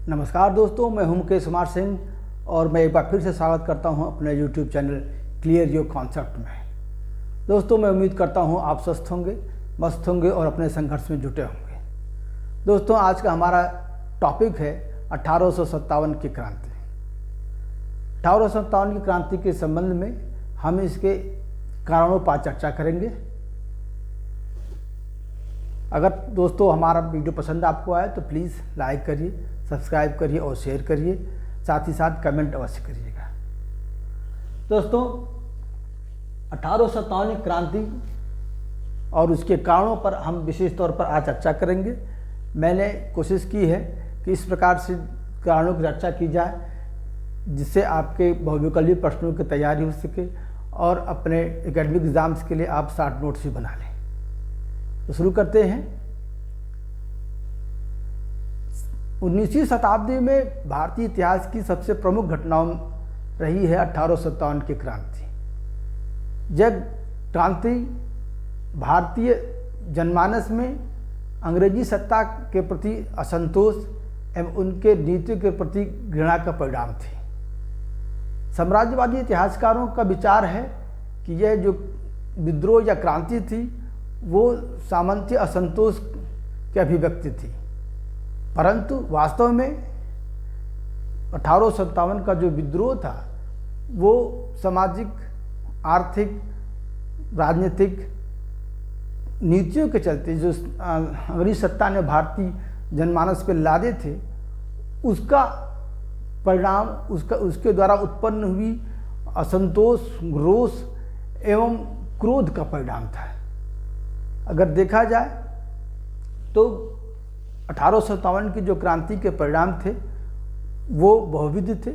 नमस्कार दोस्तों, मैं हूं मुकेश कुमार सिंह और मैं एक बार फिर से स्वागत करता हूं अपने YouTube channel clear your concept में। दोस्तों, मैं उम्मीद करता हूं आप स्वस्थ होंगे, मस्त होंगे और अपने संघर्ष में जुटे होंगे। दोस्तों, आज का हमारा टॉपिक है 1857 की क्रांति। 1857 की क्रांति के संबंध में हम इसके कारणों पर चर्चा करेंगे। अगर दोस्तों हमारा वीडियो पसंद आपको आए तो प्लीज़ लाइक करिए, सब्सक्राइब करिए और शेयर करिए, साथ ही साथ कमेंट अवश्य करिएगा। दोस्तों, 1857 की क्रांति और उसके कारणों पर हम विशेष तौर पर आज चर्चा करेंगे। मैंने कोशिश की है कि इस प्रकार से कारणों की चर्चा की जाए जिससे आपके बहुविकल्पीय प्रश्नों की तैयारी हो सके और अपने एकेडमिक एग्जाम्स के लिए आप शॉर्ट नोट्स भी बना लें। तो शुरू करते हैं। 19वीं शताब्दी में भारतीय इतिहास की सबसे प्रमुख घटनाओं रही है 1857 की क्रांति। यह क्रांति भारतीय जनमानस में अंग्रेजी सत्ता के प्रति असंतोष एवं उनके नीति के प्रति घृणा का परिणाम थी। साम्राज्यवादी इतिहासकारों का विचार है कि यह जो विद्रोह या क्रांति थी वो सामंती असंतोष की अभिव्यक्ति थी, परंतु वास्तव में 1857 का जो विद्रोह था वो सामाजिक, आर्थिक, राजनीतिक नीतियों के चलते जो अंग्रेजी सत्ता ने भारतीय जनमानस पे लादे थे उसका परिणाम, उसके द्वारा उत्पन्न हुई असंतोष, रोष एवं क्रोध का परिणाम था। अगर देखा जाए तो 1857 की जो क्रांति के परिणाम थे वो बहुविध थे।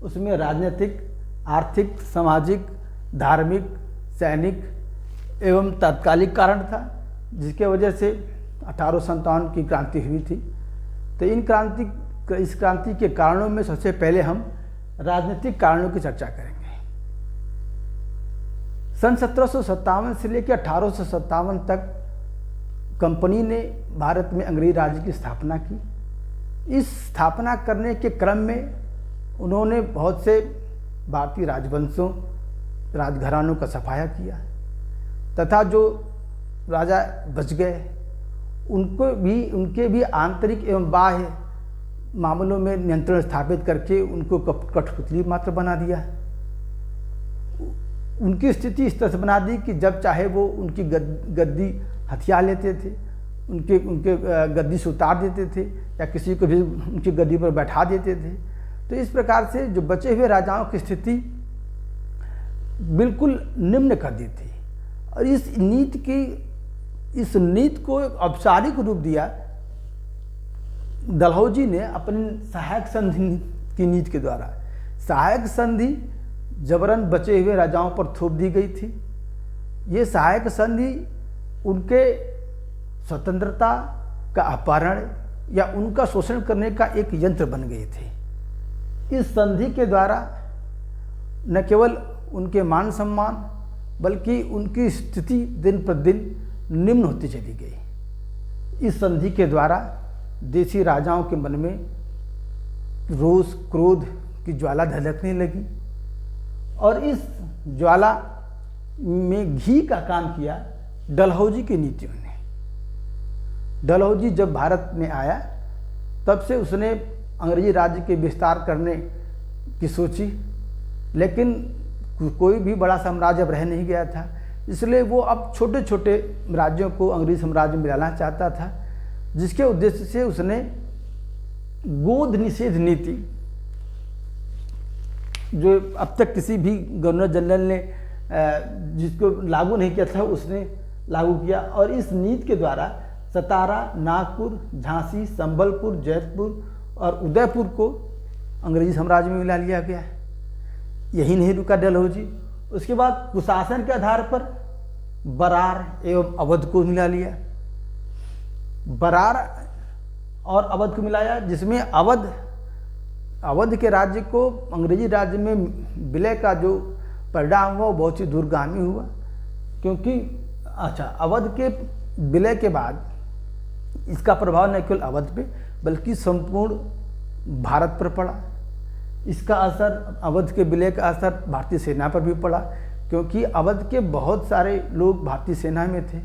उसमें राजनीतिक, आर्थिक, सामाजिक, धार्मिक, सैनिक एवं तात्कालिक कारण था जिसके वजह से 1857 की क्रांति हुई थी। तो इस क्रांति के कारणों में सबसे पहले हम राजनीतिक कारणों की चर्चा करेंगे। सन 1757 से लेकर 1857 तक कंपनी ने भारत में अंग्रेजी राज्य की स्थापना की। इस स्थापना करने के क्रम में उन्होंने बहुत से भारतीय राजवंशों, राजघरानों का सफाया किया तथा जो राजा बच गए उनके भी आंतरिक एवं बाह्य मामलों में नियंत्रण स्थापित करके उनको कठपुतली मात्र बना दिया। उनकी स्थिति इस तरह से बना दी कि जब चाहे वो उनकी गद्दी हथिया लेते थे, उनके गद्दी से उतार देते थे या किसी को भी उनकी गद्दी पर बैठा देते थे। तो इस प्रकार से जो बचे हुए राजाओं की स्थिति बिल्कुल निम्न कर दी थी और इस नीति को एक औपचारिक रूप दिया डलहौजी ने अपनी सहायक संधि की नीति के द्वारा। सहायक संधि जबरन बचे हुए राजाओं पर थोप दी गई थी। ये सहायक संधि उनके स्वतंत्रता का अपहरण या उनका शोषण करने का एक यंत्र बन गई थी। इस संधि के द्वारा न केवल उनके मान सम्मान बल्कि उनकी स्थिति दिन प्रतिदिन निम्न होती चली गई। इस संधि के द्वारा देशी राजाओं के मन में रोष, क्रोध की ज्वाला धधकने लगी और इस ज्वाला में घी का काम किया डलहौजी की नीतियों ने। डलहौजी जब भारत में आया तब से उसने अंग्रेजी राज्य के विस्तार करने की सोची, लेकिन कोई भी बड़ा साम्राज्य अब रह नहीं गया था, इसलिए वो अब छोटे छोटे राज्यों को अंग्रेजी साम्राज्य में लाना चाहता था, जिसके उद्देश्य से उसने गोद निषेध नीति, जो अब तक किसी भी गवर्नर जनरल ने जिसको लागू नहीं किया था उसने लागू किया और इस नीति के द्वारा सतारा, नागपुर, झांसी, संबलपुर, जयपुर और उदयपुर को अंग्रेजी साम्राज्य में मिला लिया गया। यही नहीं रुका डलहौजी, उसके बाद कुशासन के आधार पर बरार एवं अवध को मिला लिया। बरार और अवध को मिलाया जिसमें अवध के राज्य को अंग्रेजी राज्य में विलय का जो परिणाम हुआ वो बहुत ही दूरगामी हुआ, क्योंकि अवध के विलय के बाद इसका प्रभाव न केवल अवध पे बल्कि संपूर्ण भारत पर पड़ा। इसका असर, अवध के विलय का असर भारतीय सेना पर भी पड़ा, क्योंकि अवध के बहुत सारे लोग भारतीय सेना में थे।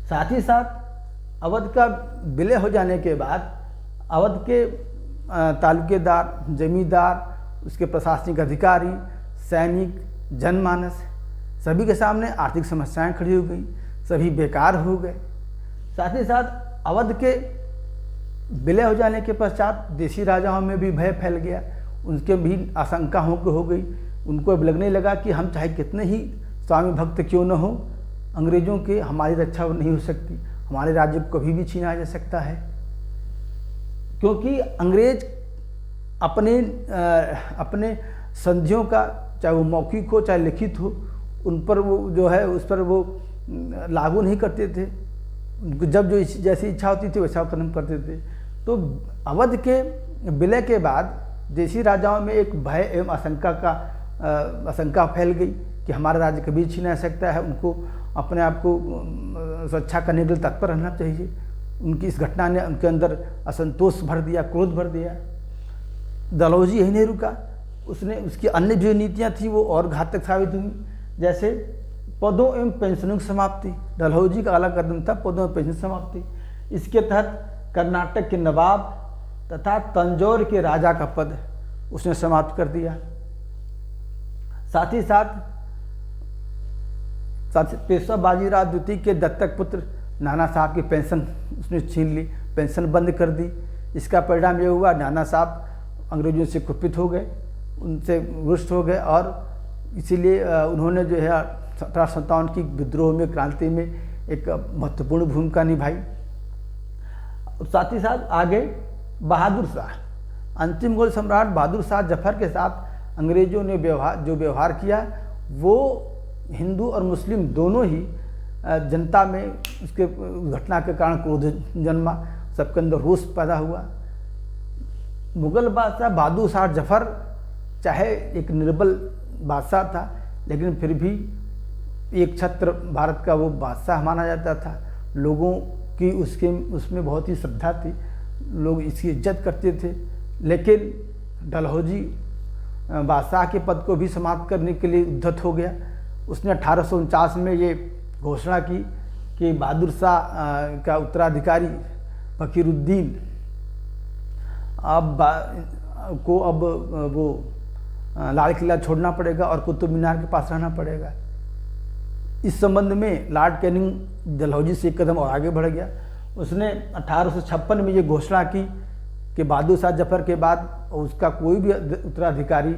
साथ ही साथ अवध का विलय हो जाने के बाद अवध के तालुकेदार, जमींदार, उसके प्रशासनिक अधिकारी, सैनिक, जनमानस सभी के सामने आर्थिक समस्याएं खड़ी हो गई, सभी बेकार हो गए। साथ ही साथ अवध के विलय हो जाने के पश्चात देशी राजाओं में भी भय फैल गया, उनके भी आशंका हो गई। उनको अब लगने लगा कि हम चाहे कितने ही स्वामी भक्त क्यों न हो, अंग्रेज़ों के हमारी रक्षा नहीं हो सकती, हमारे राज्य को कभी भी छीना जा सकता है। क्योंकि अंग्रेज अपने संधियों का, चाहे वो मौखिक हो चाहे लिखित हो, उन पर वो जो है उस पर वो लागू नहीं करते थे। जब जो जैसी इच्छा होती थी वैसा कदम करते थे। तो अवध के विलय के बाद देशी राजाओं में एक भय एवं आशंका फैल गई कि हमारा राज्य कभी छीना जा सकता है। उनको अपने आप को सुरक्षा करने के लिए तत्पर रहना चाहिए। उनकी इस घटना ने उनके अंदर असंतोष भर दिया, क्रोध भर दिया। डलहौजी यही नहीं रुका, उसकी अन्य जो नीतियाँ थी वो और घातक साबित हुई। जैसे पदों एवं पेंशनों की समाप्ति, डलहौजी का अगला कदम था पदों एवं पेंशन समाप्ति। इसके तहत कर्नाटक के नवाब तथा तंजौर के राजा का पद उसने समाप्त कर दिया। साथ ही साथ पेशवा बाजीराव द्वितीय के दत्तक पुत्र नाना साहब की पेंशन उसने छीन ली, पेंशन बंद कर दी। इसका परिणाम ये हुआ, नाना साहब अंग्रेजों से कुपित हो गए, उनसे रुष्ट हो गए, और इसीलिए उन्होंने जो है 1757 की विद्रोह में, क्रांति में एक महत्वपूर्ण भूमिका निभाई। साथ ही साथ आगे बहादुर शाह, अंतिम मुगल सम्राट बहादुर शाह जफर के साथ अंग्रेजों ने व्यवहार किया, वो हिंदू और मुस्लिम दोनों ही जनता में उसके घटना के कारण क्रोध जन्मा, सबके अंदर रोष पैदा हुआ। मुगल बादशाह बहादुर शाह जफर चाहे एक निर्बल बादशाह था, लेकिन फिर भी एक छत्र भारत का वो बादशाह माना जाता था। लोगों की उसमें बहुत ही श्रद्धा थी, लोग इसकी इज्जत करते थे। लेकिन डलहौजी बादशाह के पद को भी समाप्त करने के लिए उद्यत हो गया। उसने 1849 में ये घोषणा की कि बहादुर शाह का उत्तराधिकारी फकीरुद्दीन अब वो लाल किला छोड़ना पड़ेगा और कुतुब मीनार के पास रहना पड़ेगा। इस संबंध में लॉर्ड कैनिंग डलहौजी से एक कदम और आगे बढ़ गया। उसने 1856 में ये घोषणा की कि बहादुर शाह जफर के बाद उसका कोई भी उत्तराधिकारी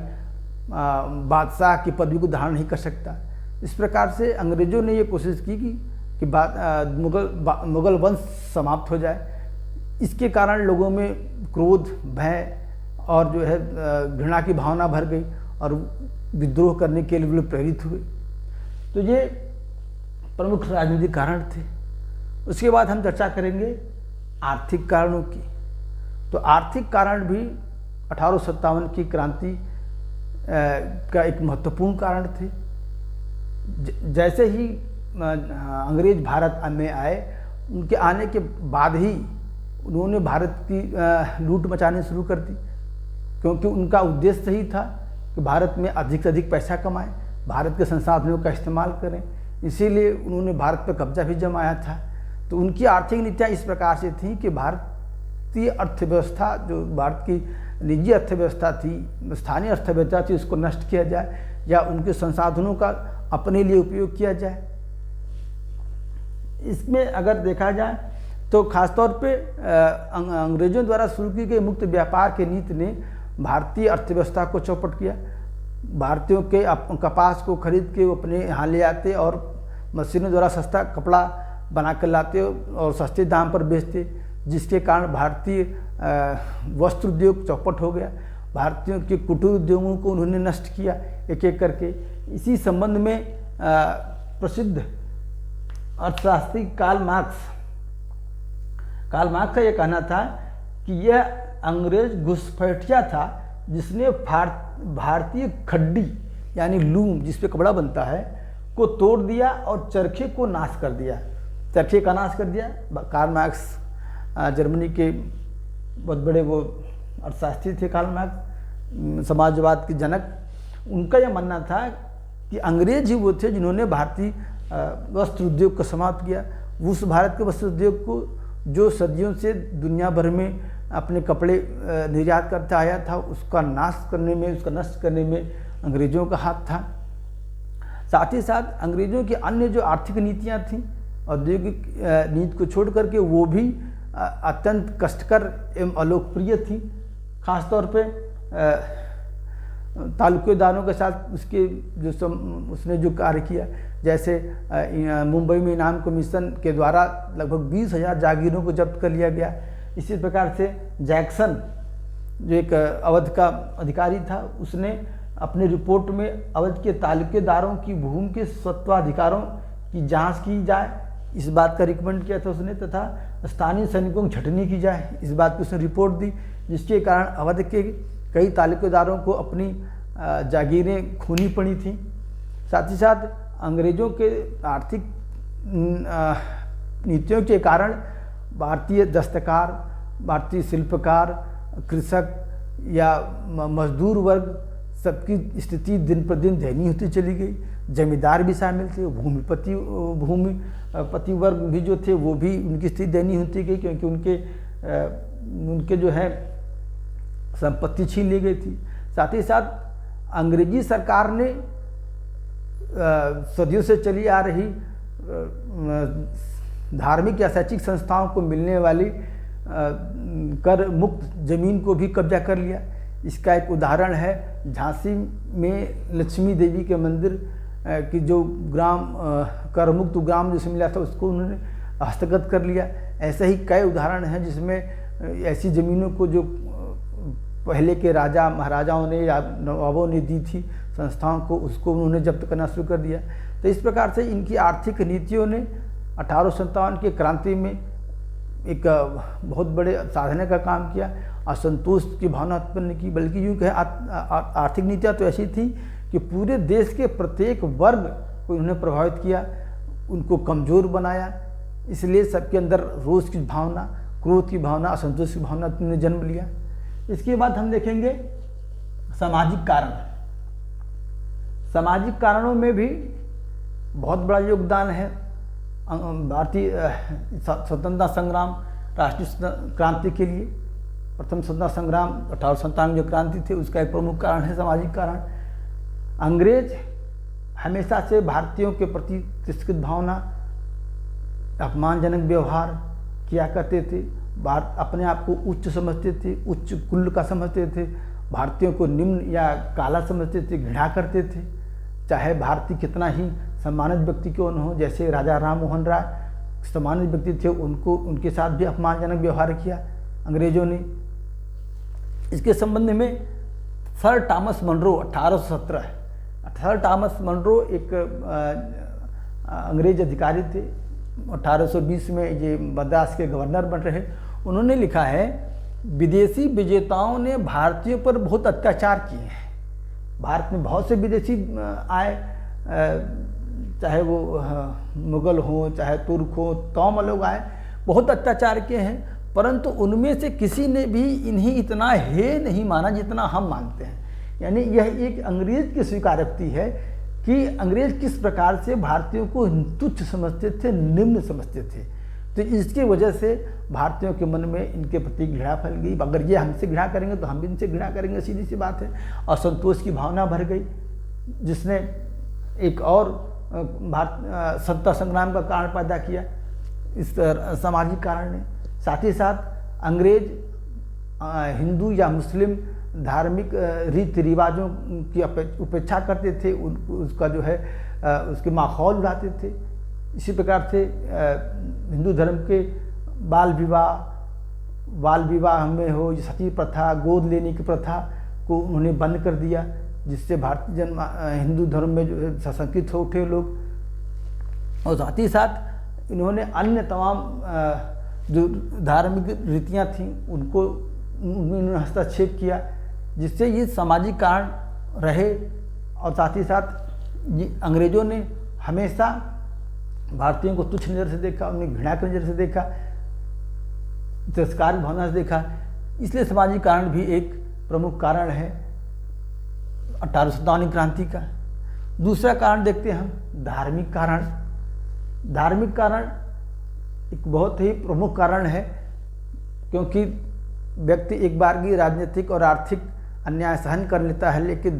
बादशाह की पदवी को धारण नहीं कर सकता। इस प्रकार से अंग्रेज़ों ने ये कोशिश की कि मुगल वंश समाप्त हो जाए। इसके कारण लोगों में क्रोध, भय और जो है घृणा की भावना भर गई और विद्रोह करने के लिए लोग प्रेरित हुए। तो ये प्रमुख राजनीतिक कारण थे। उसके बाद हम चर्चा करेंगे आर्थिक कारणों की। तो आर्थिक कारण भी 1857 की क्रांति का एक महत्वपूर्ण कारण थे। जैसे ही अंग्रेज भारत में आए, उनके आने के बाद ही उन्होंने भारत की लूट मचानी शुरू कर दी, क्योंकि उनका उद्देश्य ही था कि भारत में अधिक से अधिक पैसा कमाएं, भारत के संसाधनों का इस्तेमाल करें। इसीलिए उन्होंने भारत पर कब्जा भी जमाया था। तो उनकी आर्थिक नीतियाँ इस प्रकार से थी कि भारतीय अर्थव्यवस्था, जो भारत की निजी अर्थव्यवस्था थी, स्थानीय अर्थव्यवस्था थी, उसको नष्ट किया जाए या उनके संसाधनों का अपने लिए उपयोग किया जाए। इसमें अगर देखा जाए तो खासतौर पे अंग्रेज़ों द्वारा शुरू की गई मुक्त व्यापार की नीति ने भारतीय अर्थव्यवस्था को चौपट किया। भारतीयों के कपास को खरीद के वो अपने यहाँ ले आते और मशीनों द्वारा सस्ता कपड़ा बना कर लाते और सस्ते दाम पर बेचते, जिसके कारण भारतीय वस्त्र उद्योग चौपट हो गया। भारतीयों के कुटीर उद्योगों को उन्होंने नष्ट किया एक एक करके। इसी संबंध में प्रसिद्ध अर्थशास्त्री कार्ल मार्क्स का यह कहना था कि यह अंग्रेज घुसपैठिया था जिसने भारतीय खड्डी यानी लूम, जिस पे कपड़ा बनता है, को तोड़ दिया और चरखे को नाश कर दिया। चरखे का नाश कर दिया। कार्ल मार्क्स जर्मनी के बहुत बड़े वो अर्थशास्त्री थे कार्ल मार्क्स, समाजवाद के जनक। उनका यह मानना था कि अंग्रेज ही वो थे जिन्होंने भारतीय वस्त्र उद्योग को समाप्त किया। उस भारत के वस्त्र उद्योग को जो सदियों से दुनिया भर में अपने कपड़े निर्यात करता आया था, उसका नाश करने में, उसका नष्ट करने में अंग्रेज़ों का हाथ था। साथ ही साथ अंग्रेज़ों की अन्य जो आर्थिक नीतियाँ थीं, औद्योगिक नीति को छोड़ करके, वो भी अत्यंत कष्टकर एवं अलोकप्रिय थी। खासतौर पे तालुकेदारों के साथ उसके उसने जो कार्य किया, जैसे मुंबई में इनाम कमीशन के द्वारा लगभग 20,000 जागीरों को जब्त कर लिया गया। इसी प्रकार से जैक्सन जो एक अवध का अधिकारी था, उसने अपनी रिपोर्ट में अवध के तालुकेदारों की भूमि के स्वत्वाधिकारों की जांच की जाए, इस बात का रिकमेंड किया था उसने, तथा स्थानीय सैनिकों की छटनी की जाए, इस बात की उसने रिपोर्ट दी, जिसके कारण अवध के कई तालुकेदारों को अपनी जागीरें खोनी पड़ी थीं। साथ ही साथ अंग्रेज़ों के आर्थिक नीतियों के कारण भारतीय दस्तकार, भारतीय शिल्पकार, कृषक या मजदूर वर्ग सबकी स्थिति दिन पर दिन दयनीय होती चली गई। जमींदार भी शामिल थे, भूमिपति वर्ग भी जो थे वो भी, उनकी स्थिति दयनीय होती गई, क्योंकि उनके जो है संपत्ति छीन ली गई थी। साथ ही साथ अंग्रेजी सरकार ने सदियों से चली आ रही धार्मिक या शैक्षिक संस्थाओं को मिलने वाली कर मुक्त जमीन को भी कब्जा कर लिया। इसका एक उदाहरण है झांसी में लक्ष्मी देवी के मंदिर की जो ग्राम कर मुक्त ग्राम जिसे मिला था, उसको उन्होंने हस्तगत कर लिया। ऐसे ही कई उदाहरण हैं जिसमें ऐसी ज़मीनों को जो पहले के राजा महाराजाओं ने या नवाबों ने दी थी संस्थाओं को, उसको उन्होंने जब्त करना शुरू कर दिया। तो इस प्रकार से इनकी आर्थिक नीतियों ने 1857 की क्रांति में एक बहुत बड़े साधने का काम किया, असंतोष की भावना उत्पन्न की। बल्कि यूँ कहें आर्थिक नीतियाँ तो ऐसी थी कि पूरे देश के प्रत्येक वर्ग को उन्होंने प्रभावित किया, उनको कमज़ोर बनाया। इसलिए सबके अंदर रोष की भावना, क्रोध की भावना, असंतोष की भावना ने जन्म लिया। इसके बाद हम देखेंगे सामाजिक कारण। सामाजिक कारणों में भी बहुत बड़ा योगदान है भारतीय स्वतंत्रता संग्राम, राष्ट्रीय क्रांति के लिए। प्रथम स्वतंत्रता संग्राम 1857 जो क्रांति थी, उसका एक प्रमुख कारण है सामाजिक कारण। अंग्रेज हमेशा से भारतीयों के प्रति तिरस्कृत भावना, अपमानजनक व्यवहार किया करते थे। भारत अपने आप को उच्च समझते थे, उच्च कुल का समझते थे, भारतीयों को निम्न या काला समझते थे, घृणा करते थे। चाहे भारतीय कितना ही सम्मानित व्यक्ति क्यों न हो, जैसे राजा राम मोहन राय सम्मानित व्यक्ति थे, उनके साथ भी अपमानजनक व्यवहार किया अंग्रेजों ने। इसके संबंध में sir Thomas Munro 1817, sir Thomas Munro एक अंग्रेज अधिकारी थे, 1820 में ये मद्रास के गवर्नर बन रहे। उन्होंने लिखा है, विदेशी विजेताओं ने भारतीयों पर बहुत अत्याचार किए हैं। भारत में बहुत से विदेशी आए, चाहे वो मुग़ल हो, चाहे तुर्क हो, तमाम लोग आए, बहुत अत्याचार किए हैं, परंतु उनमें से किसी ने भी इन्हें इतना हे नहीं माना जितना हम मानते हैं। यानी यह एक अंग्रेज की स्वीकारोक्ति है कि अंग्रेज किस प्रकार से भारतीयों को तुच्छ समझते थे, निम्न समझते थे। तो इसकी वजह से भारतीयों के मन में इनके प्रति घृणा फैल गई। अगर ये हमसे घृणा करेंगे तो हम भी इनसे घृणा करेंगे, सीधी सी बात है। असंतोष की भावना भर गई, जिसने एक और स्वतंत्रता संग्राम का कारण पैदा किया इस सामाजिक कारण ने। साथ ही साथ अंग्रेज हिंदू या मुस्लिम धार्मिक रीति रिवाजों की उपेक्षा करते थे, उसका जो है उसके माहौल उड़ाते थे। इसी प्रकार से हिंदू धर्म के बाल विवाह में हो, सती प्रथा, गोद लेने की प्रथा को उन्होंने बंद कर दिया, जिससे भारतीय हिंदू धर्म में जो सशंकित हो उठे लोग। और साथ ही साथ इन्होंने अन्य तमाम जो धार्मिक रीतियाँ थीं उनमें इन्होंने हस्तक्षेप किया, जिससे ये सामाजिक कारण रहे। और साथ ही साथ ये अंग्रेज़ों ने हमेशा भारतीयों को तुच्छ नज़र से देखा, उन्हें घृणा की नज़र से देखा, तिरस्कार की भावना से देखा। इसलिए सामाजिक कारण भी एक प्रमुख कारण है 1857 क्रांति का। दूसरा कारण देखते हैं हम धार्मिक कारण। धार्मिक कारण एक बहुत ही प्रमुख कारण है, क्योंकि व्यक्ति एक बार की राजनीतिक और आर्थिक अन्याय सहन कर लेता है, लेकिन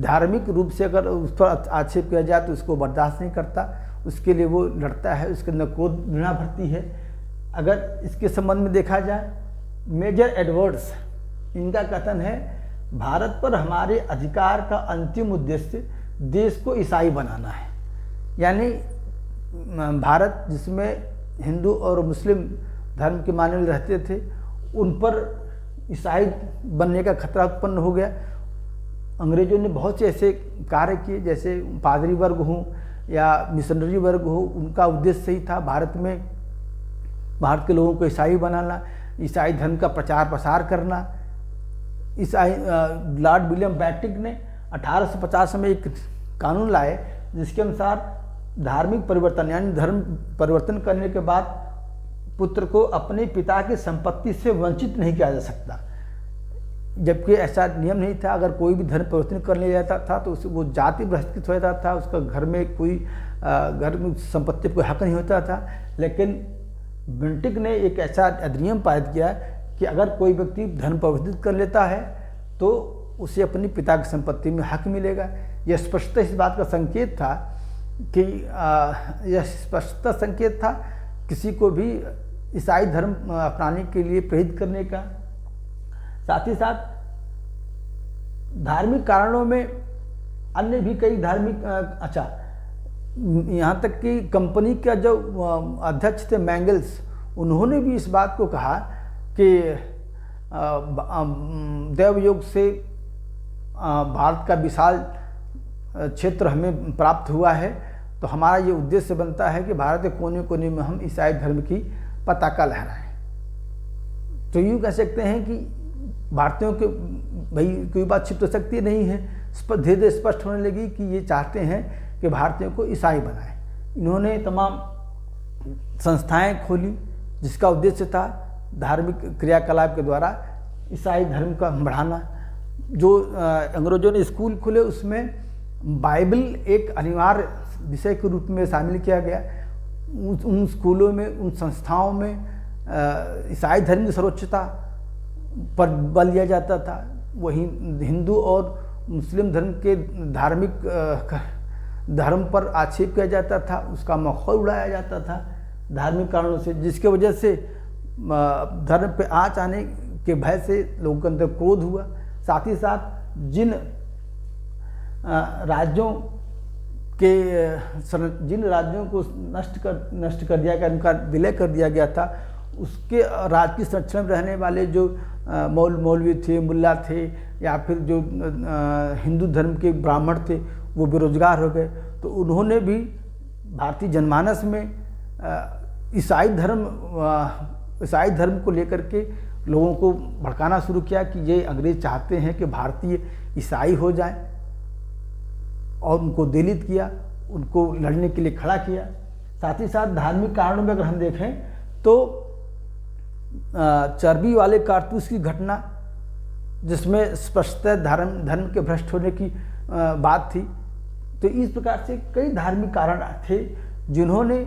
धार्मिक रूप से अगर उस पर आक्षेप किया जाए तो उसको बर्दाश्त नहीं करता, उसके लिए वो लड़ता है, उसके अंदर क्रोध घृणा भरती है। अगर इसके संबंध में देखा जाए, मेजर एडवर्ड्स इनका कथन है, भारत पर हमारे अधिकार का अंतिम उद्देश्य देश को ईसाई बनाना है। यानी भारत जिसमें हिंदू और मुस्लिम धर्म के मानने वाले रहते थे, उन पर ईसाई बनने का खतरा उत्पन्न हो गया। अंग्रेजों ने बहुत से ऐसे कार्य किए, जैसे पादरी वर्ग हो या मिशनरी वर्ग हो, उनका उद्देश्य ही था भारत के लोगों को ईसाई बनाना, ईसाई धर्म का प्रचार प्रसार करना। लॉर्ड विलियम बेंटिक ने 1850 में एक कानून लाए, जिसके अनुसार धार्मिक परिवर्तन यानी धर्म परिवर्तन करने के बाद पुत्र को अपने पिता की संपत्ति से वंचित नहीं किया जा सकता। जबकि ऐसा नियम नहीं था। अगर कोई भी धर्म परिवर्तन करने जाता था तो वो जाति बहिष्कृत हो जाता था, उसका घर में कोई घर में संपत्ति पर कोई हक नहीं होता था। लेकिन बेंटिक ने एक ऐसा अधिनियम पारित किया कि अगर कोई व्यक्ति धर्म परिवर्तित कर लेता है तो उसे अपनी पिता की संपत्ति में हक मिलेगा। यह स्पष्ट इस बात का संकेत था कि किसी को भी ईसाई धर्म अपनाने के लिए प्रेरित करने का। साथ ही साथ धार्मिक कारणों में अन्य भी कई धार्मिक यहाँ तक कि कंपनी का जो अध्यक्ष थे मैंगल्स, उन्होंने भी इस बात को कहा कि देवयोग से भारत का विशाल क्षेत्र हमें प्राप्त हुआ है, तो हमारा ये उद्देश्य बनता है कि भारत के कोने कोने में हम ईसाई धर्म की पताका लहराएं। तो यूँ कह सकते हैं कि भारतीयों के भाई कोई बात छिप तो सकती नहीं है, धीरे धीरे स्पष्ट होने लगी कि ये चाहते हैं कि भारतीयों को ईसाई बनाएं। इन्होंने तमाम संस्थाएं खोली, जिसका उद्देश्य था धार्मिक क्रियाकलाप के द्वारा ईसाई धर्म का बढ़ाना। जो अंग्रेजों ने स्कूल खोले, उसमें बाइबल एक अनिवार्य विषय के रूप में शामिल किया गया। उन स्कूलों में, उन संस्थाओं में ईसाई धर्म की सर्वोच्चता पर बल दिया जाता था। वहीं हिंदू और मुस्लिम धर्म के धार्मिक धर्म पर आक्षेप किया जाता था, उसका मखौल उड़ाया जाता था धार्मिक कारणों से, जिसके वजह से धर्म पे आँच आने के भय से लोगों के अंदर क्रोध हुआ। साथ ही साथ जिन राज्यों को नष्ट कर दिया गया, उनका विलय कर दिया गया था, उसके राज की संरक्षण में रहने वाले जो मौलवी थे, मुल्ला थे, या फिर जो हिंदू धर्म के ब्राह्मण थे, वो बेरोजगार हो गए। तो उन्होंने भी भारतीय जनमानस में ईसाई धर्म को लेकर के लोगों को भड़काना शुरू किया कि ये अंग्रेज चाहते हैं कि भारतीय ईसाई हो जाएं, और उनको दलित किया, उनको लड़ने के लिए खड़ा किया। साथ ही साथ धार्मिक कारणों में अगर हम देखें तो चर्बी वाले कारतूस की घटना, जिसमें स्पष्टतः धर्म के भ्रष्ट होने की बात थी। तो इस प्रकार से कई धार्मिक कारण थे जिन्होंने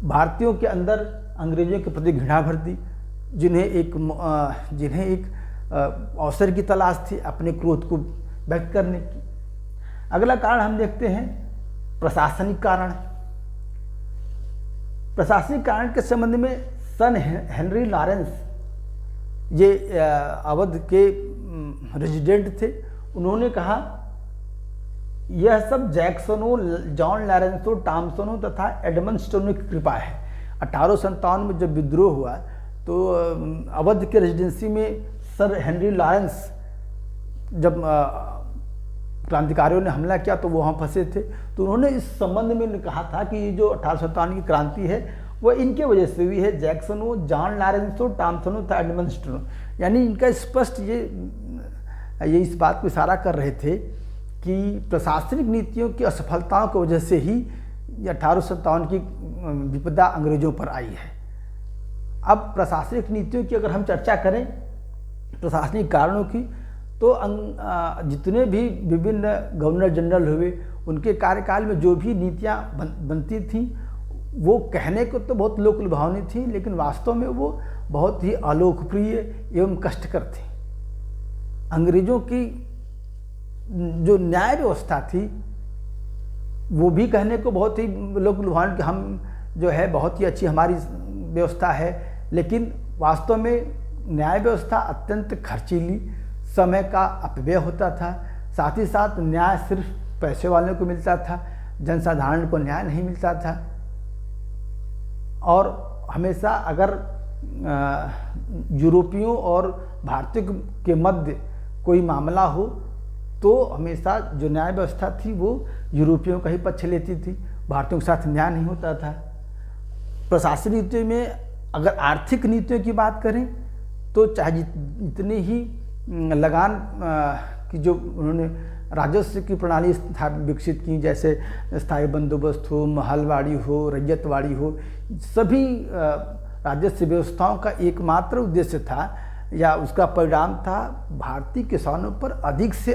भारतीयों के अंदर अंग्रेजों के प्रति घृणा भर दी, जिन्हें एक अवसर की तलाश थी अपने क्रोध को व्यक्त करने की। अगला कारण हम देखते हैं प्रशासनिक कारण। प्रशासनिक कारण के संबंध में सन हेनरी लॉरेंस, ये अवध के रेजिडेंट थे, उन्होंने कहा यह सब जैक्सनों, जॉन लॉरेंसो, टॉमसनों तथा एडमंड स्टोनों की कृपा है। 1857 में जब विद्रोह हुआ तो अवध के रेजिडेंसी में सर हेनरी लॉरेंस, जब क्रांतिकारियों ने हमला किया तो वो वहाँ फंसे थे। तो उन्होंने इस संबंध में कहा था कि ये जो 1857 की क्रांति है वो इनके वजह से हुई है, जैक्सनो, जॉन लॉरेंसो, टॉमसनो तथा एडमंड स्टोनो। यानी इनका स्पष्ट ये इस बात को इशारा कर रहे थे कि प्रशासनिक नीतियों की असफलताओं की वजह से ही 1857 की विपदा अंग्रेजों पर आई है। अब प्रशासनिक नीतियों की अगर हम चर्चा करें, प्रशासनिक कारणों की, तो जितने भी विभिन्न गवर्नर जनरल हुए, उनके कार्यकाल में जो भी नीतियाँ बनती थीं वो कहने को तो बहुत लोक लुभावनी थी, लेकिन वास्तव में वो बहुत ही अलोकप्रिय एवं कष्टकर थी। अंग्रेजों की जो न्याय व्यवस्था थी वो भी कहने को बहुत ही लोक लुभावनी कि हम जो है बहुत ही अच्छी हमारी व्यवस्था है, लेकिन वास्तव में न्याय व्यवस्था अत्यंत खर्चीली, समय का अपव्यय होता था। साथ ही साथ न्याय सिर्फ पैसे वालों को मिलता था, जनसाधारण को न्याय नहीं मिलता था। और हमेशा अगर यूरोपियों और भारतीयों के मध्य कोई मामला हो तो हमेशा जो न्याय व्यवस्था थी वो यूरोपियों का ही पक्ष लेती थी, भारतीयों के साथ न्याय नहीं होता था। प्रशासनिक नीतियों में अगर आर्थिक नीतियों की बात करें तो चाहे जितनी ही लगान की जो उन्होंने राजस्व की प्रणाली विकसित की, जैसे स्थायी बंदोबस्त हो, महलवाड़ी हो, रैयतवाड़ी हो, सभी राजस्व व्यवस्थाओं का एकमात्र उद्देश्य था या उसका परिणाम था भारतीय किसानों पर अधिक से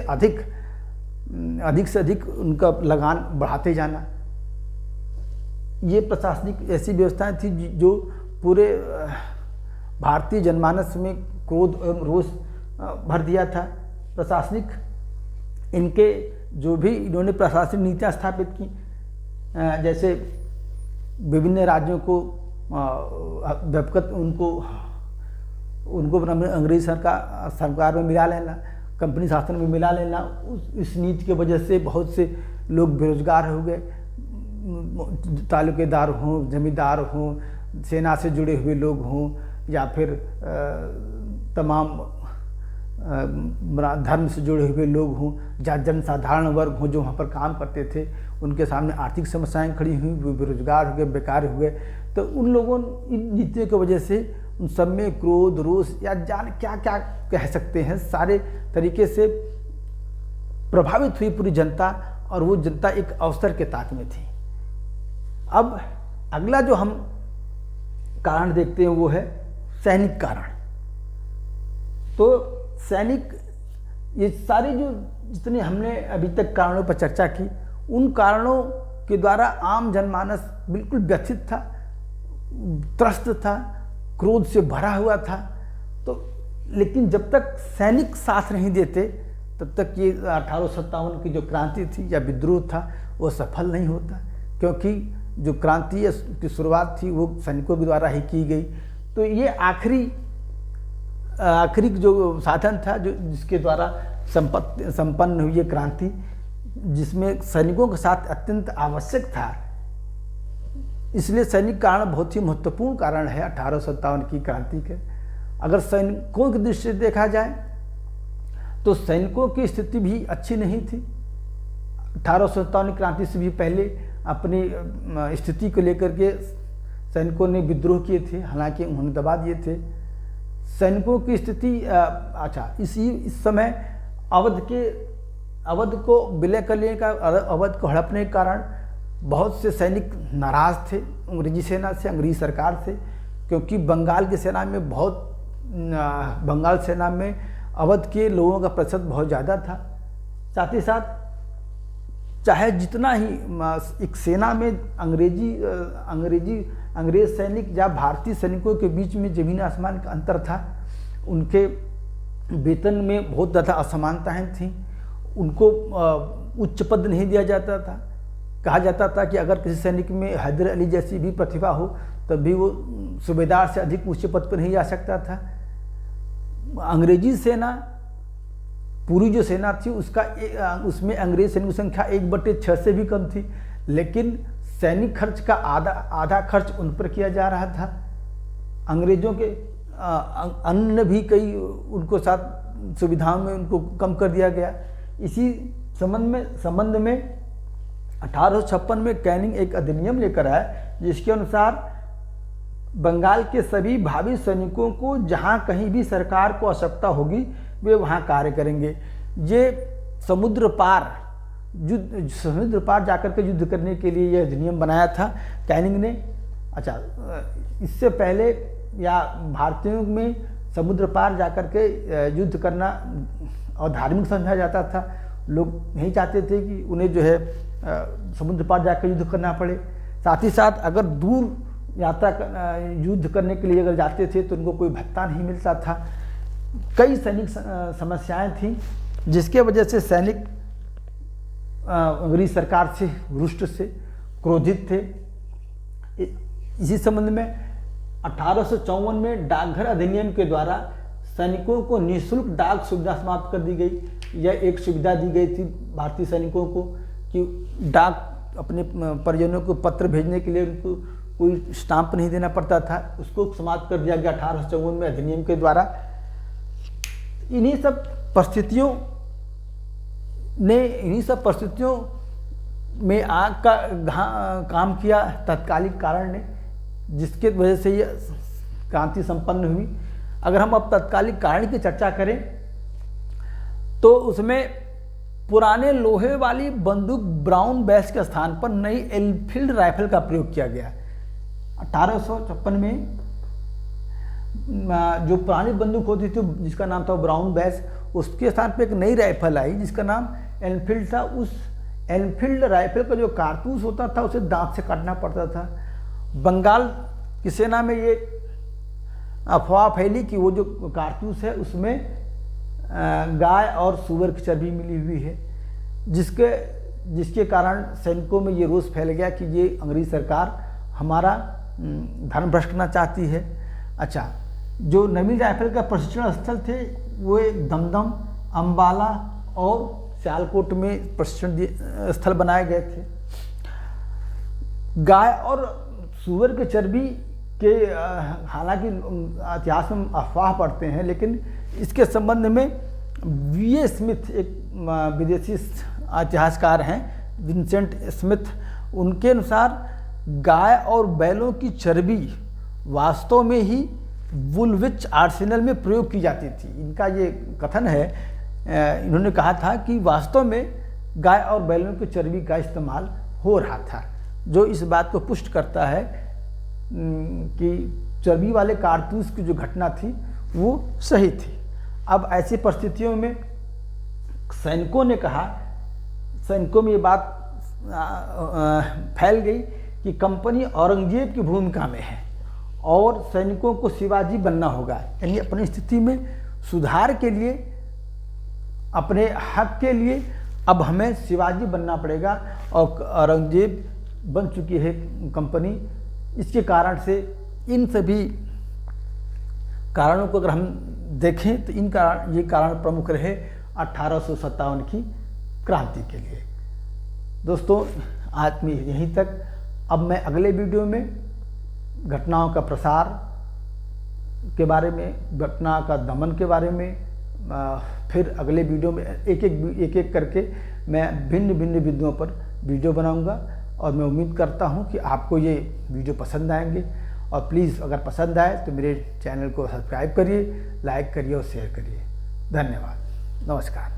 अधिक उनका लगान बढ़ाते जाना। ये प्रशासनिक ऐसी व्यवस्थाएं थी जो पूरे भारतीय जनमानस में क्रोध एवं रोष भर दिया था। प्रशासनिक इनके जो भी इन्होंने प्रशासनिक नीतियाँ स्थापित की, जैसे विभिन्न राज्यों को दबकत उनको अंग्रेज सरकार में मिला लेना, कंपनी शासन में मिला लेना, इस नीति की वजह से बहुत से लोग बेरोजगार हो गए। तालुकेदार हों, जमींदार हों, सेना से जुड़े हुए लोग हों या फिर तमाम धर्म से जुड़े हुए लोग हों, जनसाधारण वर्ग हों जो वहाँ पर काम करते थे, उनके सामने आर्थिक समस्याएं खड़ी हुई, वो बेरोजगार हो गए, बेकार हो गए। तो उन लोगों इन नीतियों की वजह से उन सब में क्रोध, रोष या जान क्या क्या कह सकते हैं, सारे तरीके से प्रभावित हुई पूरी जनता, और वो जनता एक अवसर के ताक में थी। अब अगला जो हम कारण देखते हैं वो है सैनिक कारण। तो सैनिक, ये सारे जो जितने हमने अभी तक कारणों पर चर्चा की, उन कारणों के द्वारा आम जनमानस बिल्कुल व्यथित था, त्रस्त था, क्रोध से भरा हुआ था। तो लेकिन जब तक सैनिक साथ नहीं देते तब तक ये 1857 की जो क्रांति थी या विद्रोह था वो सफल नहीं होता, क्योंकि जो क्रांति की शुरुआत थी वो सैनिकों के द्वारा ही की गई। तो ये आखिरी जो साधन था जो जिसके द्वारा संपन्न हुई ये क्रांति, जिसमें सैनिकों के साथ अत्यंत आवश्यक था। इसलिए सैनिक कारण बहुत ही महत्वपूर्ण कारण है 1857 की क्रांति के। अगर सैनिकों की दृष्टि से देखा जाए तो सैनिकों की स्थिति भी अच्छी नहीं थी। 1857 क्रांति से भी पहले अपनी स्थिति को लेकर के सैनिकों ने विद्रोह किए थे, हालांकि उन्होंने दबा दिए थे। सैनिकों की स्थिति इस समय अवध को विलय करने का, अवध को हड़पने के कारण बहुत से सैनिक नाराज थे अंग्रेजी सेना से, अंग्रेजी सरकार से, क्योंकि बंगाल सेना में अवध के लोगों का प्रतिशत बहुत ज़्यादा था। साथ ही साथ चाहे जितना ही एक सेना में अंग्रेज सैनिक या भारतीय सैनिकों के बीच में जमीन आसमान का अंतर था, उनके वेतन में बहुत ज़्यादा असमानताएं थीं, उनको उच्च पद नहीं दिया जाता था। कहा जाता था कि अगर किसी सैनिक में हैदर अली जैसी भी प्रतिभा हो तब भी वो सूबेदार से अधिक ऊंचे पद पर नहीं जा सकता था। अंग्रेजी सेना, पूरी जो सेना थी उसमें अंग्रेज सैनिक की संख्या 1/6 से भी कम थी, लेकिन सैनिक खर्च का आधा खर्च उन पर किया जा रहा था। अंग्रेजों के अन्य भी कई उनको साथ सुविधाओं में उनको कम कर दिया गया। इसी संबंध में 1856 में कैनिंग एक अधिनियम लेकर आया जिसके अनुसार बंगाल के सभी भावी सैनिकों को जहां कहीं भी सरकार को आवश्यकता होगी वे वहां कार्य करेंगे। ये समुद्र पार जाकर के युद्ध करने के लिए यह अधिनियम बनाया था कैनिंग ने। अच्छा, इससे पहले या भारतीयों में समुद्र पार जाकर के युद्ध करना अधार्मिक समझा जाता था। लोग नहीं चाहते थे कि उन्हें जो है समुद्र पार जाकर युद्ध करना पड़े। साथ ही साथ अगर दूर यात्रा युद्ध करने के लिए अगर जाते थे तो उनको कोई भत्ता नहीं मिलता था। कई सैनिक समस्याएं थीं जिसके वजह से सैनिक अंग्रेज सरकार से रुष्ट से क्रोधित थे। इसी संबंध में 1854 में डाकघर अधिनियम के द्वारा सैनिकों को निःशुल्क डाक सुविधा समाप्त कर दी गई। यह एक सुविधा दी गई थी भारतीय सैनिकों को कि डाक अपने परिजनों को पत्र भेजने के लिए उनको कोई स्टाम्प नहीं देना पड़ता था, उसको समाप्त कर दिया गया 1854 में अधिनियम के द्वारा। इन्हीं सब परिस्थितियों में आग का काम किया तत्कालिक कारण ने, जिसके वजह से ये क्रांति संपन्न हुई। अगर हम अब तत्कालिक कारण की चर्चा करें तो उसमें पुराने लोहे वाली बंदूक ब्राउन बैस के स्थान पर नई एनफील्ड राइफल का प्रयोग किया गया। 1856 में जो पुरानी बंदूक होती थी जिसका नाम था ब्राउन बैस, उसके स्थान पर एक नई राइफल आई जिसका नाम एनफील्ड था। उस एनफील्ड राइफल का जो कारतूस होता था उसे दांत से काटना पड़ता था। बंगाल की सेना में ये अफवाह फैली कि वो जो कारतूस है उसमें गाय और सूअर की चर्बी मिली हुई है, जिसके कारण सैनिकों में ये रोष फैल गया कि ये अंग्रेज सरकार हमारा धर्म भ्रष्ट करना चाहती है। अच्छा, जो नवी राइफल का प्रशिक्षण स्थल थे वो दमदम, अम्बाला और सियालकोट में प्रशिक्षण स्थल बनाए गए थे। गाय और सूअर के चर्बी के हालांकि इतिहास में अफवाह पढ़ते हैं, लेकिन इसके संबंध में वी.ए. स्मिथ एक विदेशी इतिहासकार हैं, विंसेंट स्मिथ, उनके अनुसार गाय और बैलों की चर्बी वास्तव में ही वुलविच आर्सेनल में प्रयोग की जाती थी। इनका ये कथन है, इन्होंने कहा था कि वास्तव में गाय और बैलों की चर्बी का इस्तेमाल हो रहा था, जो इस बात को पुष्ट करता है कि चर्बी वाले कारतूस की जो घटना थी वो सही थी। अब ऐसी परिस्थितियों में सैनिकों ने कहा, सैनिकों में ये बात फैल गई कि कंपनी औरंगजेब की भूमिका में है और सैनिकों को शिवाजी बनना होगा। यानी अपनी स्थिति में सुधार के लिए, अपने हक के लिए अब हमें शिवाजी बनना पड़ेगा और औरंगजेब बन चुकी है कंपनी। इसके कारण से इन सभी कारणों को अगर हम देखें तो ये कारण प्रमुख रहे 1857 की क्रांति के लिए। दोस्तों, आज में यहीं तक। अब मैं अगले वीडियो में घटनाओं का प्रसार के बारे में, घटना का दमन के बारे में, फिर अगले वीडियो में एक एक करके मैं भिन्न भिन्न बिंदुओं पर वीडियो बनाऊंगा और मैं उम्मीद करता हूं कि आपको ये वीडियो पसंद आएंगे। और प्लीज़ अगर पसंद आए तो मेरे चैनल को सब्सक्राइब करिए, लाइक करिए और शेयर करिए। धन्यवाद। नमस्कार।